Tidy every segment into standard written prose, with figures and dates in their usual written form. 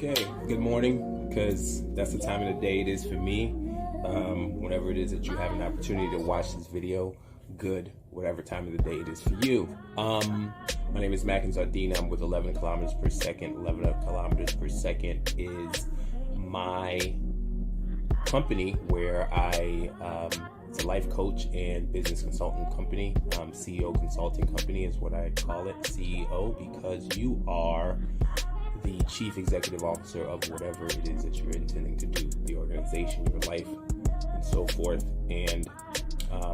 Okay, good morning, because that's the time of the day it is for me. Whenever it is that you have an opportunity to watch this video, good, whatever time of the day it is for you. My name is Mackin Zardina. I'm with 11 kilometers per second. 11 kilometers per second is my company where it's a life coach and business consultant company. CEO consulting company is what I call it, CEO, because you are the chief executive officer of whatever it is that you're intending to do, the organization, your life, and so forth. And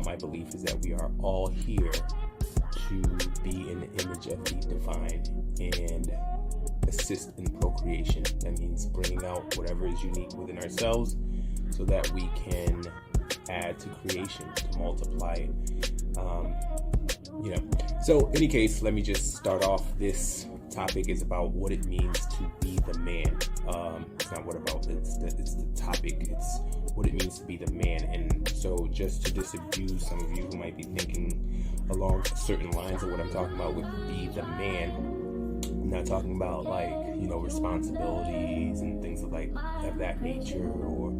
my belief is that we are all here to be in the image of the divine and assist in procreation. That means bringing out whatever is unique within ourselves so that we can add to creation, to multiply it. So any case, let me just start off. This topic is about what it means to be the man. It's not what about, it's the topic. It's what it means to be the man. And so just to disabuse some of you who might be thinking along certain lines of what I'm talking about with be the man, I'm not talking about responsibilities and things of that nature, or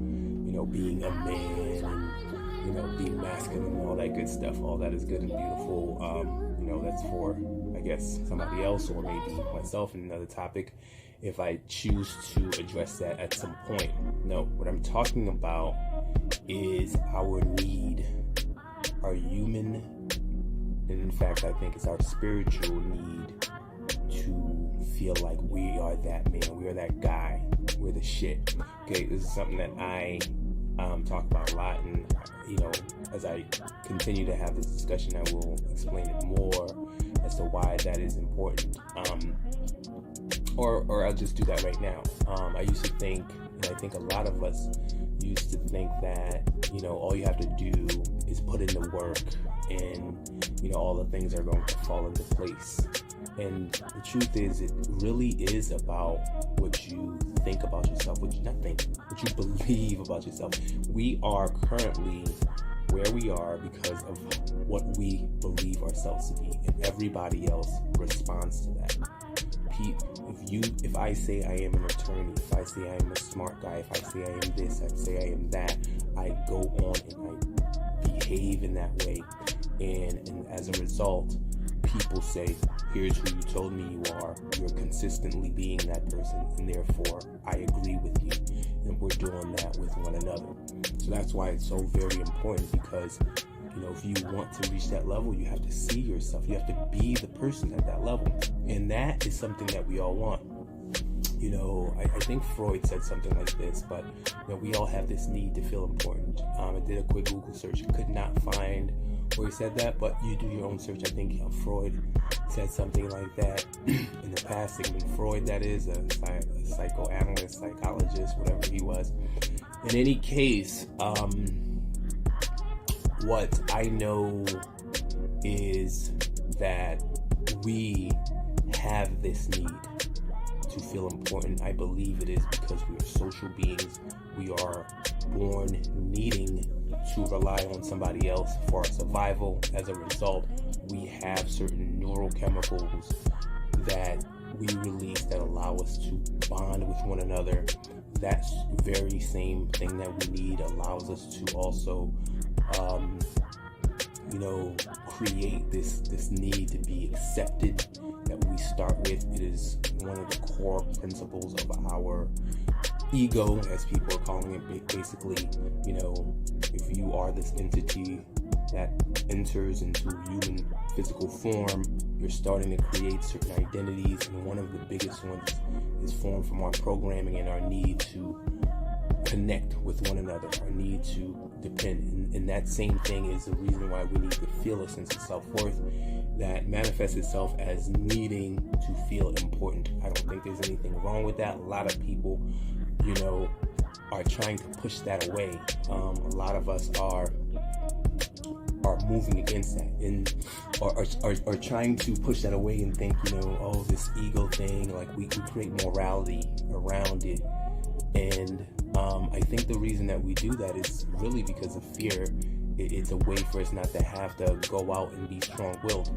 being a man and being masculine and all that good stuff. All that is good and beautiful. That's for, I guess, somebody else or maybe myself in another topic if I choose to address that at some point. No, what I'm talking about is our need, our human, and in fact I think it's our spiritual need to feel like we are that man, we are that guy, we're the shit. Okay, this is something that I talk about a lot, and as I continue to have this discussion, I will explain it more as to why that is important. Or I'll just do that right now. I used to think, and I think a lot of us used to think that all you have to do is put in the work, and all the things are going to fall into place. And the truth is, it really is about what you think about yourself, what you believe about yourself. We are currently where we are because of what we believe ourselves to be, and everybody else responds to that. If I say I am an attorney, if I say I am a smart guy, if I say I am this, I say I am that, I go on and I behave in that way, and as a result, people say, here's who you told me you are, you're consistently being that person, and therefore I agree with you, and we're doing that with one another. So that's why it's so very important, because if you want to reach that level, you have to see yourself, you have to be the person at that level, and that is something that we all want. I think Freud said something like this, but we all have this need to feel important. I did a quick Google search, could not find where he said that, but you do your own search. I think Freud said something like that in the past. Sigmund Freud, that is, a psychoanalyst, psychologist, whatever he was. In any case, what I know is that we have this need to feel important. I believe it is because we are social beings. We are born needing to rely on somebody else for our survival. As a result, we have certain neurochemicals that we release that allow us to bond with one another. That very same thing that we need allows us to also create this need to be accepted that we start with. It is one of the core principles of our ego, as people are calling it. Basically, if you are this entity that enters into human physical form, you're starting to create certain identities, and one of the biggest ones is formed from our programming and our need to connect with one another, our need to depend, and that same thing is the reason why we need to feel a sense of self-worth that manifests itself as needing to feel important. I don't think there's anything wrong with that. A lot of people are trying to push that away. A lot of us are moving against that, and are trying to push that away and think, this ego thing, like we create morality around it. And I think the reason that we do that is really because of fear. It's a way for us not to have to go out and be strong-willed.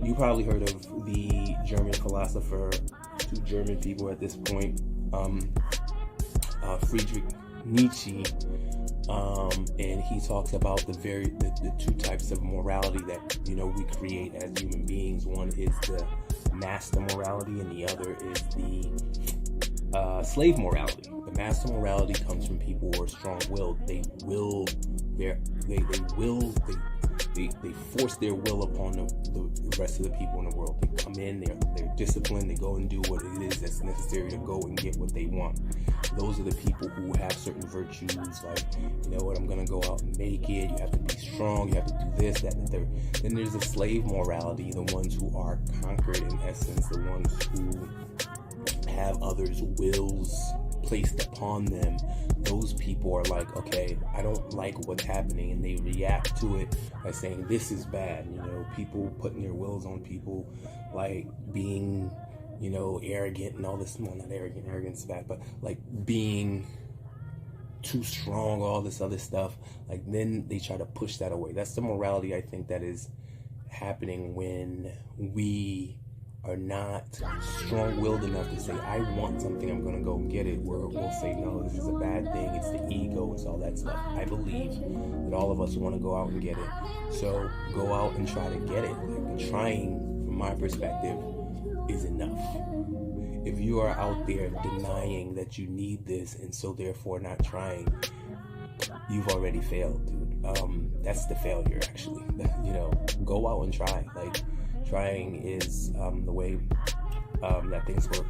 you probably heard of the German philosopher, two German people at this point, Friedrich Nietzsche, and he talks about the two types of morality that we create as human beings. One is the master morality, and the other is the slave morality. The master morality comes from people who are strong-willed. They force their will upon the rest of the people in the world. They come in, they're disciplined, they go and do what it is that's necessary to go and get what they want. Those are the people who have certain virtues, like, I'm gonna go out and make it, you have to be strong, you have to do this, that, and the third. Then there's the slave morality, the ones who are conquered in essence, the ones who have others' wills placed upon them. Those people are like, okay, I don't like what's happening, and they react to it by saying this is bad. People putting their wills on people, like being arrogant and all this. Well, not arrogant, arrogance is bad, but like being too strong, all this other stuff. Like, then they try to push that away. That's the morality I think that is happening when we are not strong-willed enough to say, I want something, I'm going to go and get it. We'll say, no, this is a bad thing, it's the ego, it's all that stuff. I believe that all of us want to go out and get it. So go out and try to get it. Like, trying, from my perspective, is enough. If you are out there denying that you need this and so therefore not trying, you've already failed, dude. That's the failure, actually. Go out and try. Like, trying is the way that things work.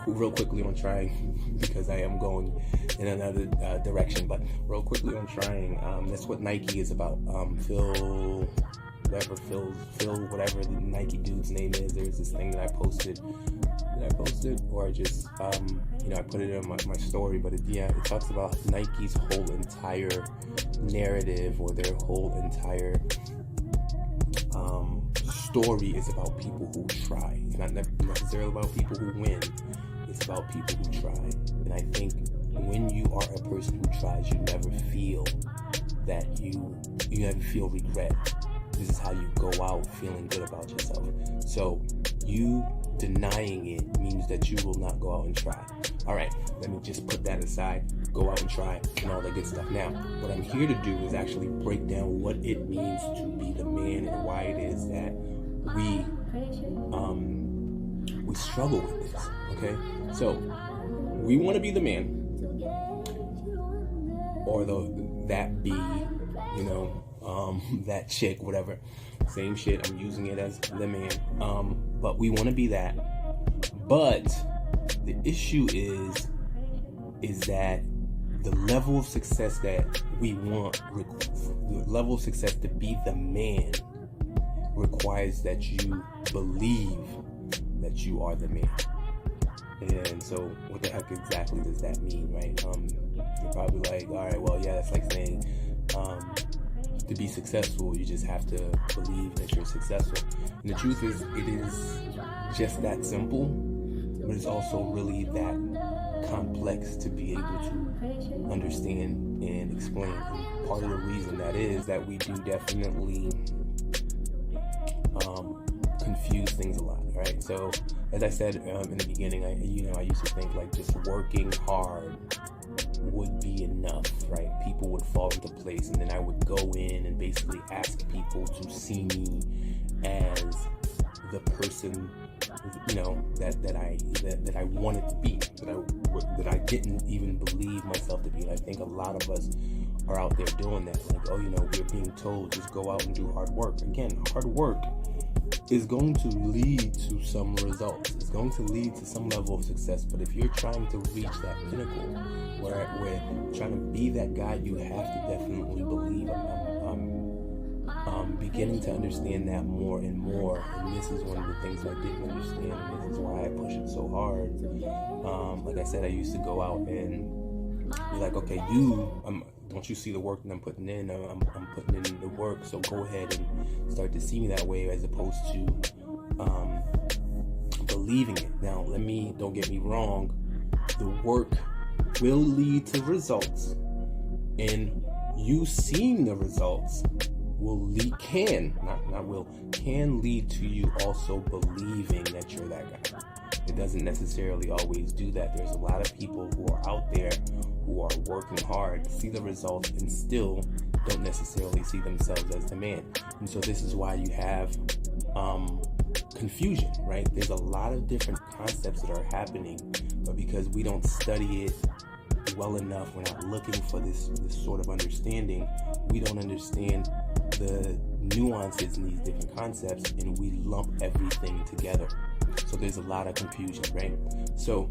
Real quickly on trying, because I am going in another direction, but real quickly on trying, that's what Nike is about. Phil, whatever the Nike dude's name is, there's this thing that I posted. Did I post it? Or I just, I put it in my story, but it talks about Nike's whole entire narrative, or their whole entire story is about people who try. It's not necessarily about people who win. It's about people who try. And I think when you are a person who tries, you never feel that you never feel regret. This is how you go out feeling good about yourself. So you denying it means that you will not go out and try. All right, let me just put that aside. Go out and try and all that good stuff. Now, what I'm here to do is actually break down what it means to be the man and why it is that we struggle with this. Okay, so we want to be the man, or that be, that chick, whatever. Same shit. I'm using it as the man. But we want to be that. But the issue is that the level of success that we want, the level of success to be the man, requires that you believe that you are the man. And so what the heck exactly does that mean, right? You're probably like, all right, well, yeah, that's like saying to be successful, you just have to believe that you're successful. And the truth is, it is just that simple, but it's also really that complex to be able to understand and explain. And part of the reason that is that we do definitely confuse things a lot, right? So, as I said in the beginning, I used to think like just working hard would be enough, right? People would fall into place, and then I would go in and basically ask people to see me as the person, that I wanted to be, that I didn't even believe myself to be. And I think a lot of us are out there doing that. Like, we're being told just go out and do hard work. Again, hard work is going to lead to some results. It's going to lead to some level of success. But if you're trying to reach that pinnacle, where trying to be that guy, you have to definitely believe. I'm beginning to understand that more and more, and this is one of the things I didn't understand, and this is why I push it so hard. Like I said, I used to go out and be like, okay, don't you see the work that I'm putting in? I'm putting in the work, so go ahead and start to see me that way, as opposed to believing it. Now, don't get me wrong, the work will lead to results, and you seeing the results can lead to you also believing that you're that guy. It doesn't necessarily always do that. There's a lot of people who are out there who are working hard, see the results, and still don't necessarily see themselves as the man. And so this is why you have confusion, right? There's a lot of different concepts that are happening, but because we don't study it well enough, we're not looking for this sort of understanding, we don't understand the nuances in these different concepts, and we lump everything together. So there's a lot of confusion, right? So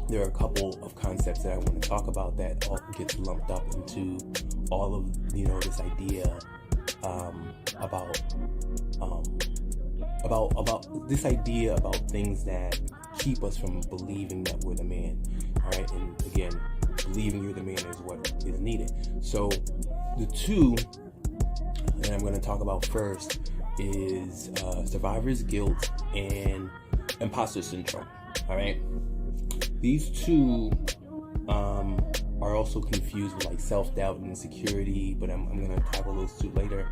there are a couple of concepts that I want to talk about that all gets lumped up into all of, this idea about this idea about things that keep us from believing that we're the man. All right, and again, believing you're the man is what is needed. So the two that I'm going to talk about first is survivor's guilt and imposter syndrome. All right, these two are also confused with like self-doubt and insecurity, but I'm going to tackle those two later.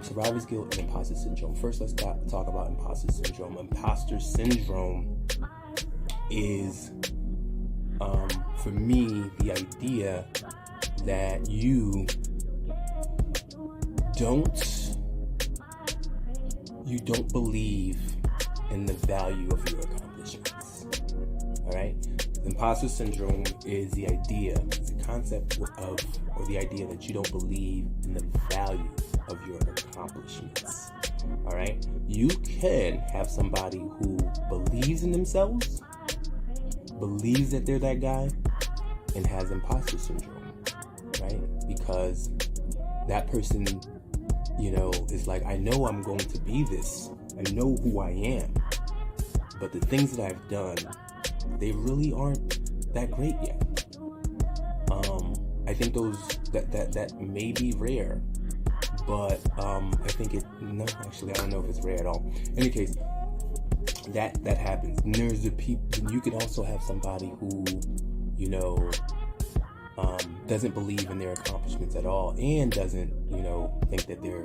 Survivor's guilt and imposter syndrome. First, let's talk about imposter syndrome. Imposter syndrome is, for me, the idea that you don't believe in the value of your accomplishments. All right? Imposter syndrome is the concept of, or the idea that you don't believe in the value of your accomplishments. All right? You can have somebody who believes in themselves, believes that they're that guy, and has imposter syndrome, right? Because that person, is like, I know I'm going to be this. I know who I am. But the things that I've done, they really aren't that great yet. I think that may be rare, but I think I don't know if it's rare at all. In any case, that happens. And there's you could also have somebody who, doesn't believe in their accomplishments at all, and doesn't, think that they're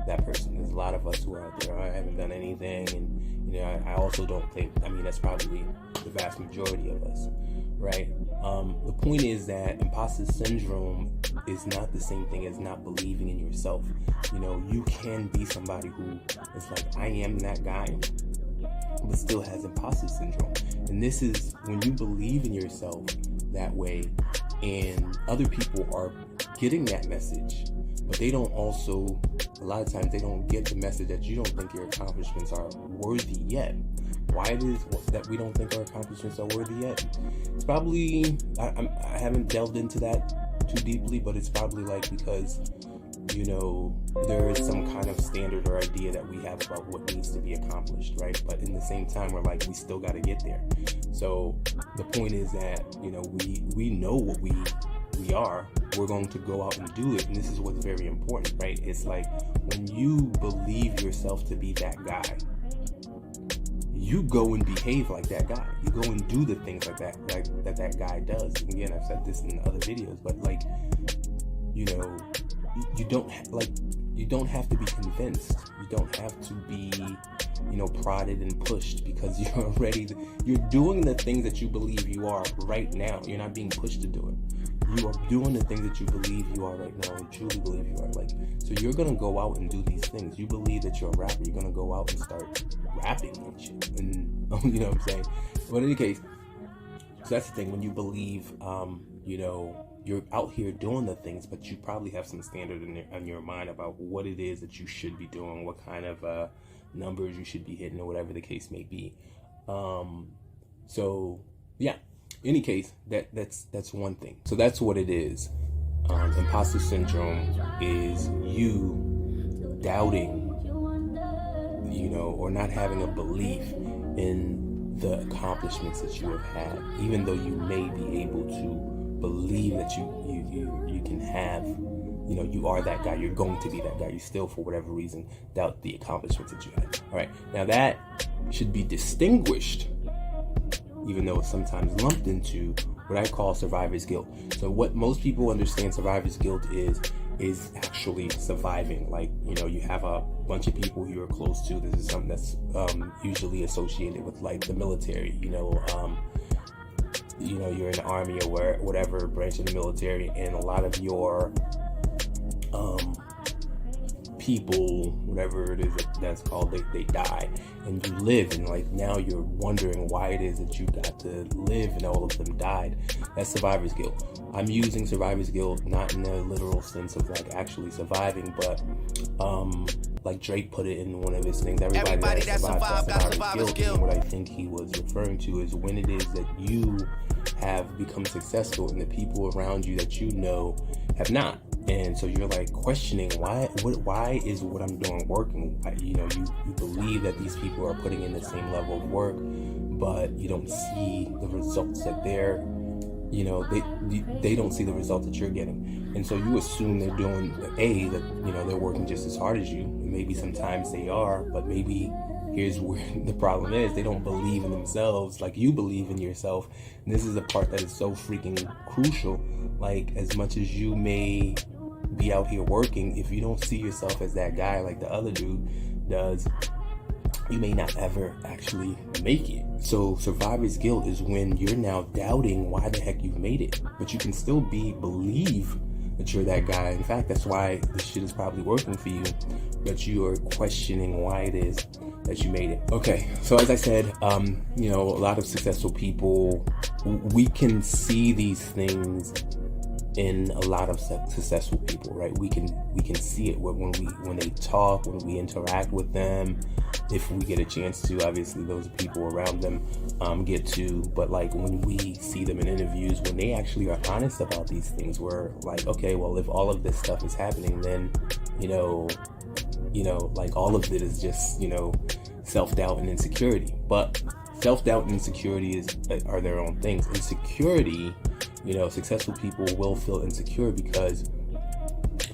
that person. There's a lot of us who are out there, I haven't done anything, and I also don't think, that's probably the vast majority of us, right? The point is that imposter syndrome is not the same thing as not believing in yourself. You can be somebody who is like, I am that guy, but still has imposter syndrome. And this is when you believe in yourself that way, and other people are getting that message, but they don't also, a lot of times they don't get the message that you don't think your accomplishments are worthy yet. Why it is that we don't think our accomplishments are worthy yet? It's probably, I haven't delved into that too deeply, but it's probably like because, there is some kind of standard or idea that we have about what needs to be accomplished, right? But in the same time, we're like, we still got to get there. So the point is that, we know what we are. We're going to go out and do it. And this is what's very important, right? It's like when you believe yourself to be that guy, you go and behave like that guy. You go and do the things like that guy does. And again, I've said this in other videos, but you don't have to be convinced. You don't have to be, prodded and pushed, because you're doing the things that you believe you are right now. You're not being pushed to do it. You are doing the things that you believe you are right now, and truly believe you are. So you're gonna go out and do these things. You believe that you're a rapper. You're gonna go out and start rapping and shit. And you know what I'm saying? But in any case, so that's the thing. When you believe, you're out here doing the things, but you probably have some standard in your mind about what it is that you should be doing, what kind of numbers you should be hitting, or whatever the case may be. So yeah, in any case, that's one thing. So that's what it is. Imposter syndrome is you doubting, or not having a belief in the accomplishments that you have had, even though you may be able to believe that you can have, you are that guy, you're going to be that guy. You still, for whatever reason, doubt the accomplishments that you had. All right, now that should be distinguished, even though it's sometimes lumped into what I call survivor's guilt. So what most people understand survivor's guilt is is actually surviving. Like, you know, you have a bunch of people you're close to. This is something that's usually associated with like the military, you're in the army or whatever branch of the military, and a lot of your people, whatever it is that's called, they die, and you live, and like now you're wondering why it is that you got to live and all of them died. That's survivor's guilt. I'm using survivor's guilt not in a literal sense of like actually surviving, but like Drake put it in one of his things, everybody that survives got survivor's guilt. And what I think he was referring to is when it is that you have become successful and the people around you that you know have not. And so you're like questioning why is what I'm doing working? You believe that these people are putting in the same level of work, but you don't see the results that they're, they don't see the results that you're getting. And so you assume they're doing that they're working just as hard as you. Maybe sometimes they are, but maybe here's where the problem is. They don't believe in themselves like you believe in yourself. And this is the part that is so freaking crucial. Like, as much as you may be out here working, if you don't see yourself as that guy like the other dude does, you may not ever actually make it. So survivor's guilt is when you're now doubting why the heck you've made it, but you can still believe that you're that guy. In fact, that's why this shit is probably working for you, but you are questioning why it is that you made it. Okay, so as I said, a lot of successful people, we can see these things in a lot of successful people, right? We can see it when they talk, when we interact with them, if we get a chance to. Obviously, those people around them get to, but like when we see them in interviews, when they actually are honest about these things, we're like, okay, well, if all of this stuff is happening, then like all of it is just self-doubt and insecurity. But self-doubt and insecurity are their own things. Insecurity, successful people will feel insecure because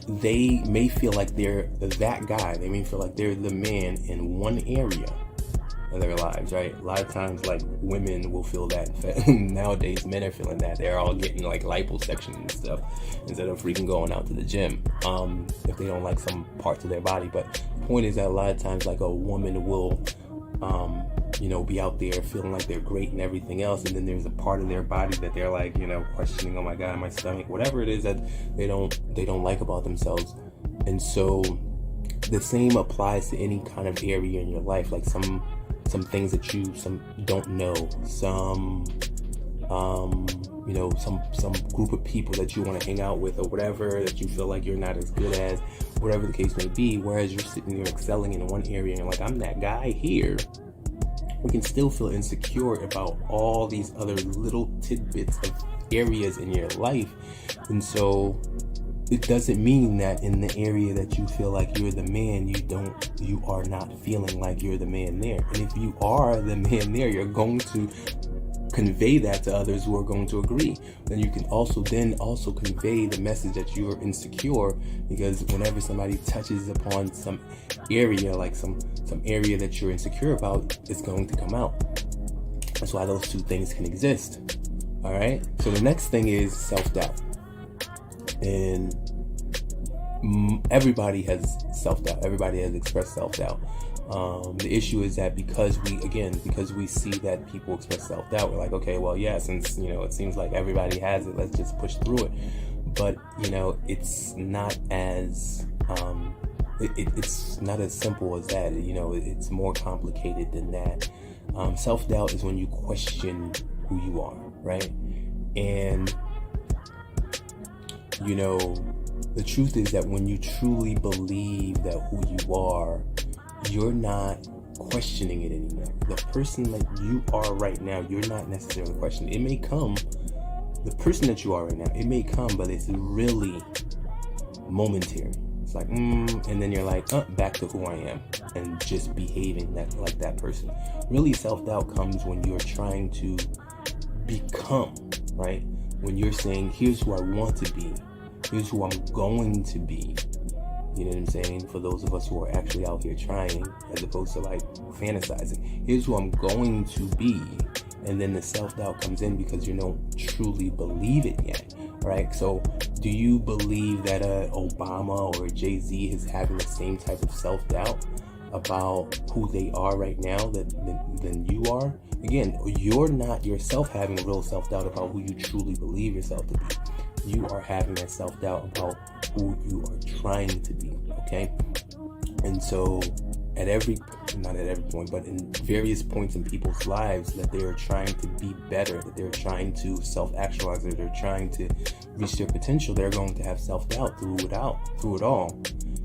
they may feel like they're that guy. They may feel like they're the man in one area of their lives, right? A lot of times, like, women will feel that. Nowadays, men are feeling that. They're all getting like liposuction and stuff instead of freaking going out to the gym if they don't like some parts of their body. But the point is that a lot of times, like, a woman will be out there feeling like they're great and everything else, and then there's a part of their body that they're like, questioning, oh my god, my stomach, whatever it is that they don't like about themselves. And so the same applies to any kind of area in your life, like some things that you don't know, some group of people that you want to hang out with, or whatever that you feel like you're not as good as, whatever the case may be. Whereas you're sitting there excelling in one area and you're like, I'm that guy here. We can still feel insecure about all these other little tidbits of areas in your life. And so it doesn't mean that in the area that you feel like you're the man, you are not feeling like you're the man there. And if you are the man there, you're going to convey that to others who are going to agree. Then you can also convey the message that you are insecure, because whenever somebody touches upon some area, like some area that you're insecure about, it's going to come out. That's why those two things can exist. All right. So the next thing is self-doubt, and everybody has self-doubt. Everybody has expressed self-doubt. The issue is that because we see that people express self-doubt, we're like, okay, well, yeah, since, it seems like everybody has it, let's just push through it. But, it's not as, it's not as simple as that. It's more complicated than that. Self-doubt is when you question who you are, right? And, the truth is that when you truly believe that who you are, you're not questioning it anymore. The person that you are right now, you're not necessarily questioning. It may come, the person that you are right now, it may come, but it's really momentary. It's like, and then you're like, back to who I am, and just behaving like that person. Really, self-doubt comes when you're trying to become, right? When you're saying, here's who I want to be, here's who I'm going to be. You know what I'm saying? For those of us who are actually out here trying, as opposed to like fantasizing. Here's who I'm going to be. And then the self-doubt comes in because you don't truly believe it yet. right? So do you believe that Obama or Jay-Z is having the same type of self-doubt about who they are right now than you are? Again, you're not yourself having real self-doubt about who you truly believe yourself to be. You are having that self-doubt about who you are trying to be, okay? And so not at every point, but in various points in people's lives that they're trying to be better, that they're trying to self-actualize, that they're trying to reach their potential, they're going to have self-doubt through it all.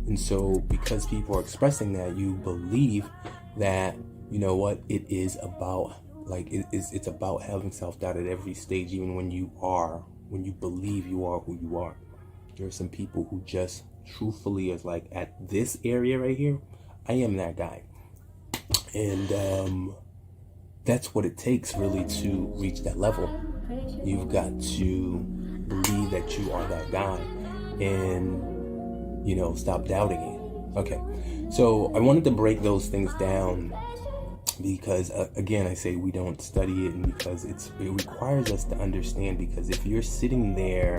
And so because people are expressing that, you believe that, you know what, it is about, like, it's about having self-doubt at every stage, even when you believe you are who you are. There are some people who just truthfully is like, at this area right here, I am that guy. And that's what it takes really to reach that level. You've got to believe that you are that guy and, you know, stop doubting it. Okay, so I wanted to break those things down because, again, I say we don't study it, and because it requires us to understand, because if you're sitting there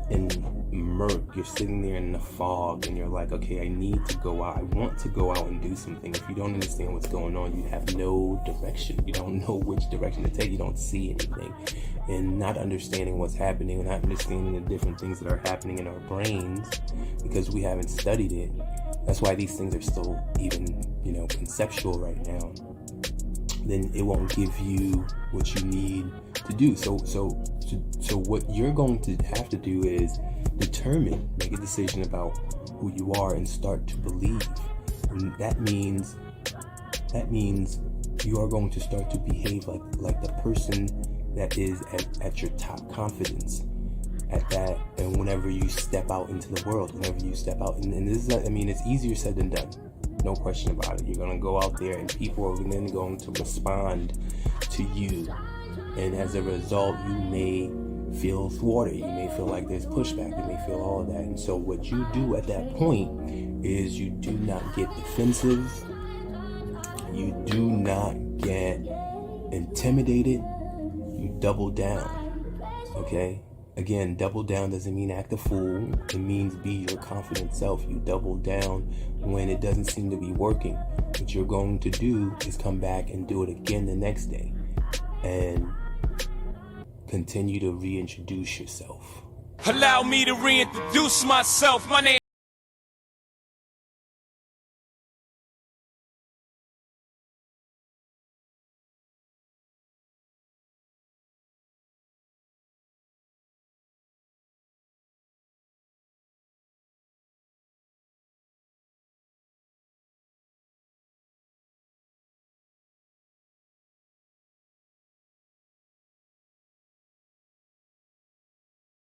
in murk, you're sitting there in the fog, and you're like, okay, I need to go out, I want to go out and do something. If you don't understand what's going on, you have no direction. You don't know which direction to take. You don't see anything. And not understanding what's happening, and not understanding the different things that are happening in our brains because we haven't studied it. That's why these things are still even, you know, conceptual right now. Then it won't give you what you need to do. So what you're going to have to do is make a decision about who you are and start to believe. And that means you are going to start to behave like the person that is at your top confidence at that. And whenever you step out into the world, and this is, I mean, it's easier said than done. No question about it. You're going to go out there and people are then going to respond to you. And as a result, you may feel thwarted. You may feel like there's pushback. You may feel all of that. And so what you do at that point is you do not get defensive. You do not get intimidated. You double down. Okay? Again, double down doesn't mean act a fool. It means be your confident self. You double down when it doesn't seem to be working. What you're going to do is come back and do it again the next day. And continue to reintroduce yourself. Allow me to reintroduce myself. My name